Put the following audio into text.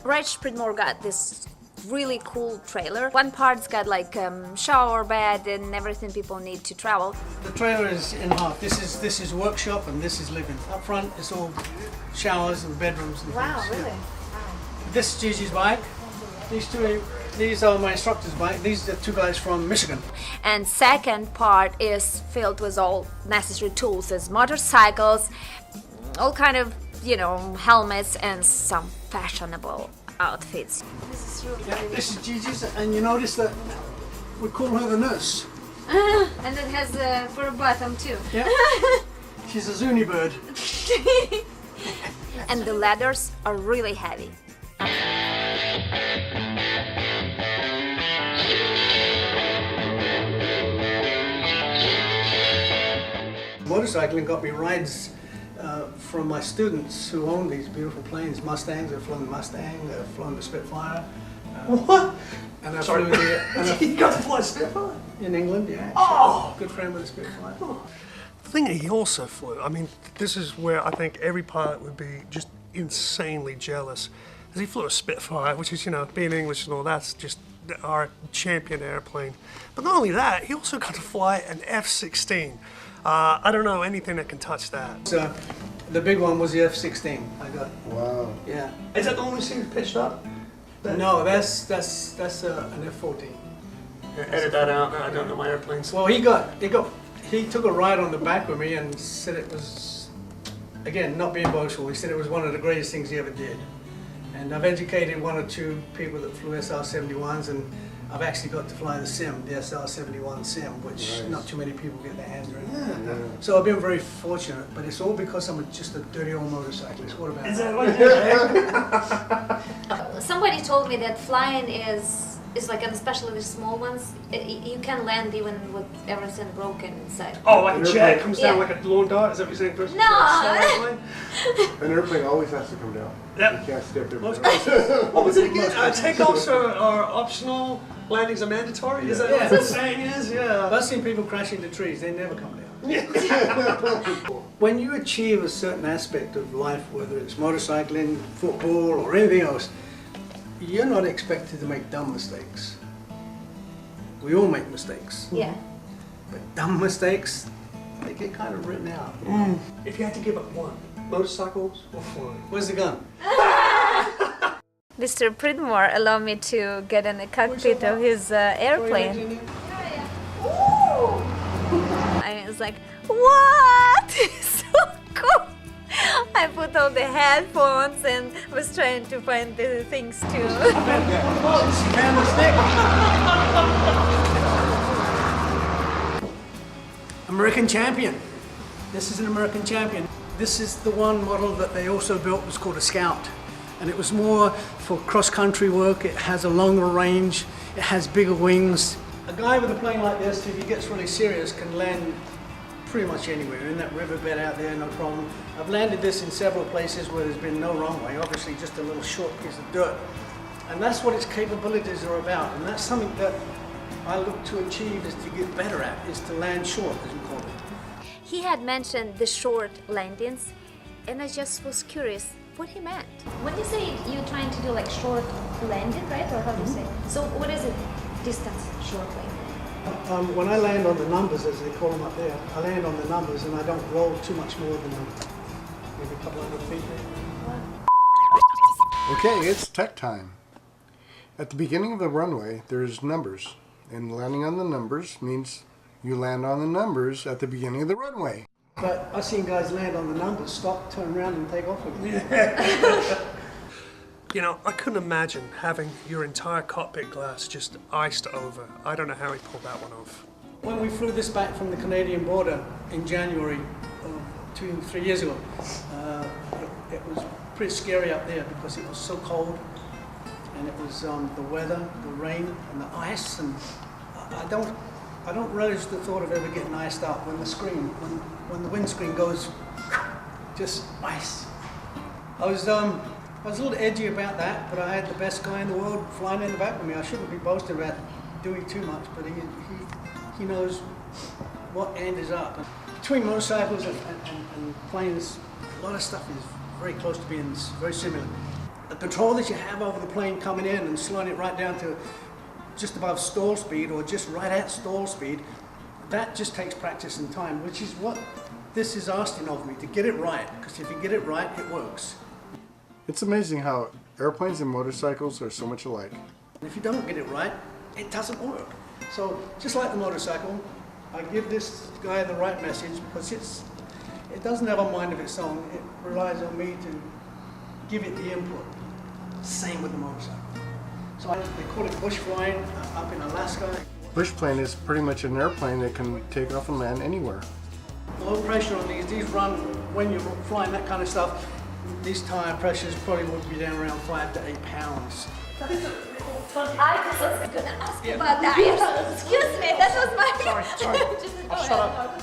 Reg Pridmore got this really cool trailer. One part's got like shower bed and everything people need to travel. The trailer is in half. This is workshop and this is living. Up front it's all showers and bedrooms and Wow, things. really? Yeah. Wow. This is Gigi's bike. These are my instructor's bike. These are two guys from Michigan. And second part is filled with all necessary tools as motorcycles, all kind of, you know, helmets and some fashionable outfits. This is really pretty. This is Gigi's, and you notice that we call her the nurse. And it has a fur bottom too. Yeah. She's a Zuni bird. And the ladders are really heavy. Motorcycling got me rides from my students who own these beautiful planes, Mustangs. They've flown the Mustang, they've flown the Spitfire. What? And I flew You got to fly a Spitfire? in England, yeah. Oh! Good friend with a Spitfire. The thing he also flew, I mean, this is where I think every pilot would be just insanely jealous. As he flew a Spitfire, which is, you know, being English and all, that's just our champion airplane. But not only that, he also got to fly an F-16. I don't know anything that can touch that. So the big one was the F-16 I got. Wow. Yeah. Is that the only thing pitched up? No, that's an F-14. Edit that out. I don't know my airplanes. Well, he took a ride on the back with me and said it was, again, not being boastful, he said it was one of the greatest things he ever did. And I've educated one or two people that flew SR-71s, and I've actually got to fly the sim, the SR-71 sim, which Nice. not too many people get their hands around. Yeah. So I've been very fortunate, but it's all because I'm just a dirty old motorcyclist. What about Is that? that what Somebody told me that flying is like, and especially the small ones, you can land even with everything broken inside. Oh, like a jet comes down Yeah. like a lawn dart? Is that what you're saying, Chris? No. An airplane always has to come down. Yep. You can't step there. What was it again? Takeoffs are optional, landings are mandatory? Is that Yeah. what the saying is? Yeah. I've seen people crash into trees, they never come down. When you achieve a certain aspect of life, whether it's motorcycling, football, or anything else, you're not expected to make dumb mistakes. We all make mistakes, Yeah. but dumb mistakes, they get kind of written out. If you had to give up one, motorcycles or flying? Where's the gun? Mr. Pridmore allowed me to get in the cockpit of his airplane. I was like, what? So cool. I put on the headphones and was trying to find the things too. American champion. This is an American champion. This is the one model that they also built, was called a Scout. And it was more for cross-country work. It has a longer range. It has bigger wings. A guy with a plane like this, if he gets really serious, can land pretty much anywhere. In that riverbed out there, no problem. I've landed this in several places where there's been no runway, obviously just a little short piece of dirt. And that's what its capabilities are about. And that's something that I look to achieve, is to get better at, is to land short, as we call it. He had mentioned the short landings, and I just was curious what he meant. When you say you're trying to do like short landing, right? Or how do you say? So what is it, distance short landing? When I land on the numbers, as they call them up there, I land on the numbers and I don't roll too much more than maybe a couple hundred feet. Okay, it's tech time. At the beginning of the runway, there's numbers. And landing on the numbers means you land on the numbers at the beginning of the runway. But I've seen guys land on the numbers, stop, turn around and take off again. You know, I couldn't imagine having your entire cockpit glass just iced over. I don't know how he pulled that one off. When we flew this back from the Canadian border in January, 2-3 years ago, it was pretty scary up there because it was so cold, and it was the weather, the rain, and the ice, and I don't relish the thought of ever getting iced out when the screen, when the windscreen goes, just ice. I was a little edgy about that, but I had the best guy in the world flying in the back with me. I shouldn't be boasting about doing too much, but he knows what end is up. Between motorcycles and planes, a lot of stuff is very close to being very similar. the control that you have over the plane coming in and slowing it right down to just above stall speed or just right at stall speed, that just takes practice and time, which is what this is asking of me, to get it right, because if you get it right, it works. It's amazing how airplanes and motorcycles are so much alike. And if you don't get it right, it doesn't work. So just like the motorcycle, I give this guy the right message because it doesn't have a mind of its own. It relies on me to give it the input. Same with the motorcycle. So they call it bush flying up in Alaska. Bush plane is pretty much an airplane that can take off and land anywhere. Low pressure on these run, when you're flying that kind of stuff, these tire pressures probably would be down around 5 to 8 pounds. I just was going to ask about that. Excuse me, that was my... Sorry. Just go ahead. Shut up.